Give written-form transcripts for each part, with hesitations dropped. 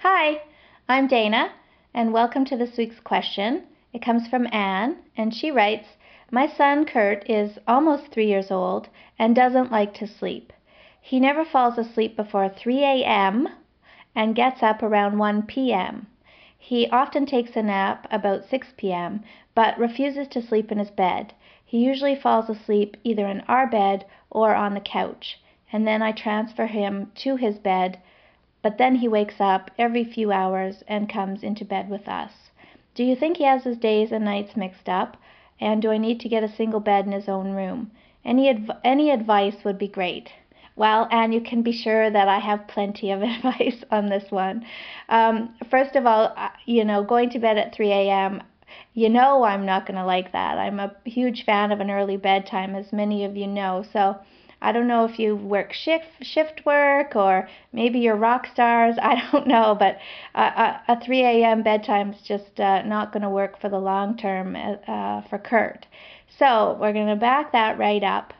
Hi, I'm Dana, and welcome to this week's question. It comes from Anne, and she writes, my son Kurt is almost 3 years old and doesn't like to sleep. He never falls asleep before 3 a.m. and gets up around 1 p.m. He often takes a nap about 6 p.m., but refuses to sleep in his bed. He usually falls asleep either in our bed or on the couch, and then I transfer him to his bed, but then he wakes up every few hours and comes into bed with us. Do you think he has his days and nights mixed up? And do I need to get a single bed in his own room? Any advice would be great. Well, and you can be sure that I have plenty of advice on this one. First of all, going to bed at 3 a.m., I'm not going to like that. I'm a huge fan of an early bedtime, as many of you know. So I don't know if you work shift work or maybe you're rock stars. I don't know, but a 3 a.m. bedtime is just not going to work for the long term for Kurt. So we're going to back that right up.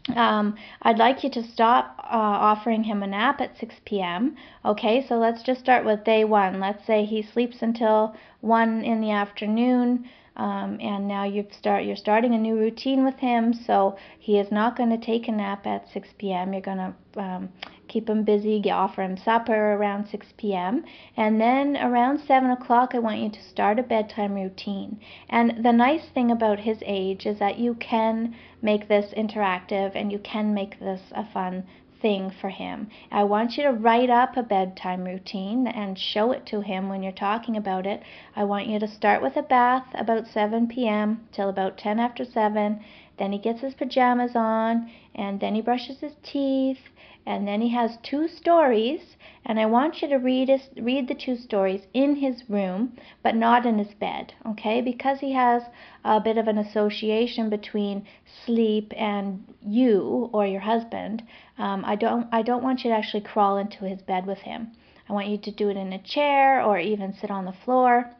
I'd like you to stop offering him a nap at 6 p.m. Okay, so let's just start with day one. Let's say he sleeps until 1 in the afternoon, and now you're starting a new routine with him, so he is not going to take a nap at 6 p.m. You're going to keep him busy, offer him supper around 6 p.m. And then around 7 o'clock, I want you to start a bedtime routine. And the nice thing about his age is that you can make this interactive and you can make this a fun thing for him. I want you to write up a bedtime routine and show it to him when you're talking about it. I want you to start with a bath about 7 p.m. till about 10 after 7. Then he gets his pajamas on, and then he brushes his teeth, and then he has 2 stories, and I want you to read the 2 stories in his room, but not in his bed, okay? Because he has a bit of an association between sleep and you or your husband. I don't want you to actually crawl into his bed with him. I want you to do it in a chair or even sit on the floor,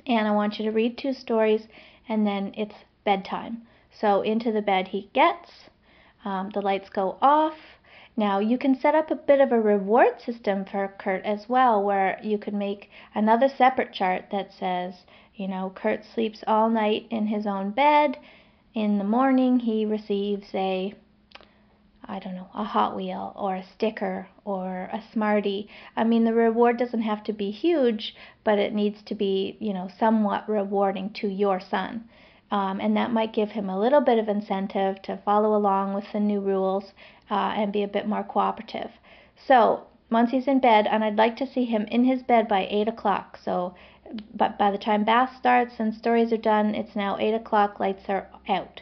and I want you to read 2 stories, and then it's bedtime. So into the bed he gets, the lights go off. Now you can set up a bit of a reward system for Kurt as well, where you could make another separate chart that says, Kurt sleeps all night in his own bed. In the morning he receives a Hot Wheel or a sticker or a Smartie. I mean, the reward doesn't have to be huge, but it needs to be, somewhat rewarding to your son. And that might give him a little bit of incentive to follow along with the new rules and be a bit more cooperative. So once he's in bed, and I'd like to see him in his bed by 8 o'clock. So but by the time bath starts and stories are done, it's now 8 o'clock, lights are out.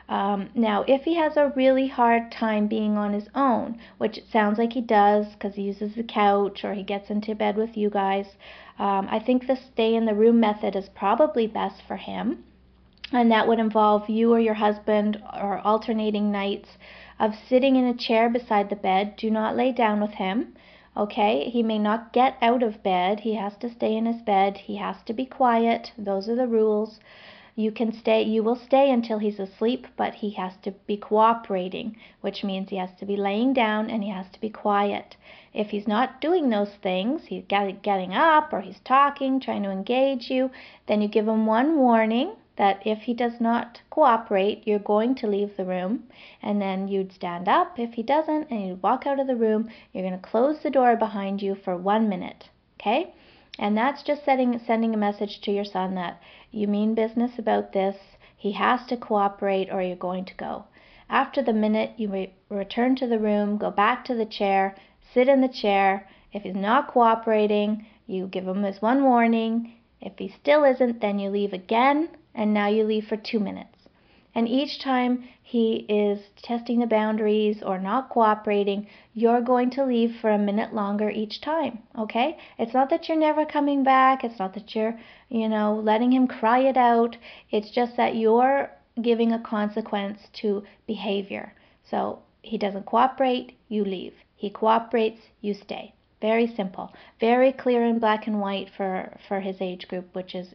Now, if he has a really hard time being on his own, which it sounds like he does because he uses the couch or he gets into bed with you guys, I think the stay in the room method is probably best for him. And that would involve you or your husband or alternating nights of sitting in a chair beside the bed. Do not lay down with him. Okay, he may not get out of bed. He has to stay in his bed. He has to be quiet. Those are the rules. You will stay until he's asleep, but he has to be cooperating, which means he has to be laying down and he has to be quiet. If he's not doing those things, he's getting up or he's talking, trying to engage you, then you give him one warning that if he does not cooperate, you're going to leave the room, and then you'd stand up if he doesn't, and you'd walk out of the room. You're going to close the door behind you for 1 minute, okay? And that's just sending a message to your son that you mean business about this. He has to cooperate or you're going to go. After the minute, you return to the room, go back to the chair, sit in the chair. If he's not cooperating, you give him his one warning. If he still isn't, then you leave again, and now you leave for 2 minutes. And each time he is testing the boundaries or not cooperating, you're going to leave for a minute longer each time, okay? It's not that you're never coming back. It's not that you're, letting him cry it out. It's just that you're giving a consequence to behavior. So he doesn't cooperate, you leave. He cooperates, you stay. Very simple. Very clear in black and white for his age group, which is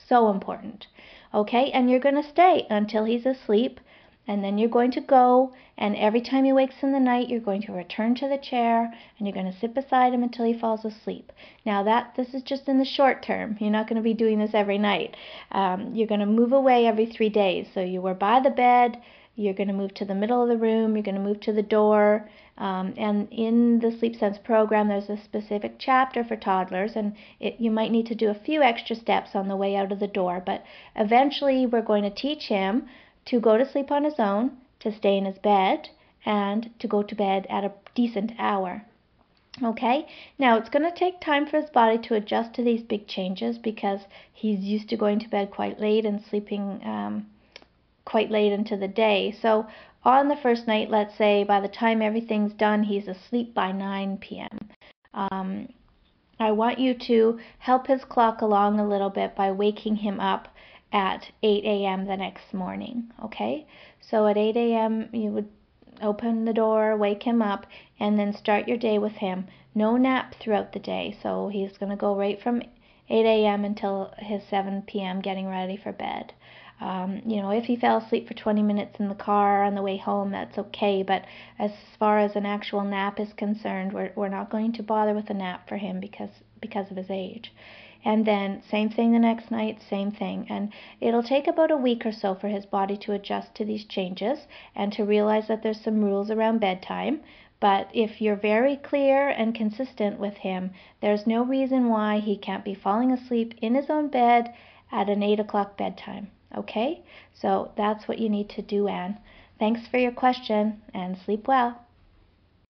so important. Okay, and you're going to stay until he's asleep, and then you're going to go, and every time he wakes in the night, you're going to return to the chair, and you're going to sit beside him until he falls asleep. Now this is just in the short term. You're not going to be doing this every night. You're going to move away every 3 days. So you were by the bed, you're going to move to the middle of the room, you're going to move to the door, and in the Sleep Sense program, there's a specific chapter for toddlers, and you might need to do a few extra steps on the way out of the door, but eventually we're going to teach him to go to sleep on his own, to stay in his bed, and to go to bed at a decent hour. Okay, now it's going to take time for his body to adjust to these big changes because he's used to going to bed quite late and sleeping quite late into the day. So on the first night, let's say by the time everything's done, he's asleep by 9 p.m. I want you to help his clock along a little bit by waking him up at 8 a.m. the next morning, okay? So at 8 a.m. you would open the door, wake him up, and then start your day with him. No nap throughout the day, so he's going to go right from 8 a.m. until his 7 p.m. getting ready for bed. If he fell asleep for 20 minutes in the car on the way home, that's okay, but as far as an actual nap is concerned, we're not going to bother with a nap for him because of his age. And then same thing the next night, same thing. And it'll take about a week or so for his body to adjust to these changes and to realize that there's some rules around bedtime. But if you're very clear and consistent with him, there's no reason why he can't be falling asleep in his own bed at an 8 o'clock bedtime. Okay? So that's what you need to do, Anne. Thanks for your question, and sleep well.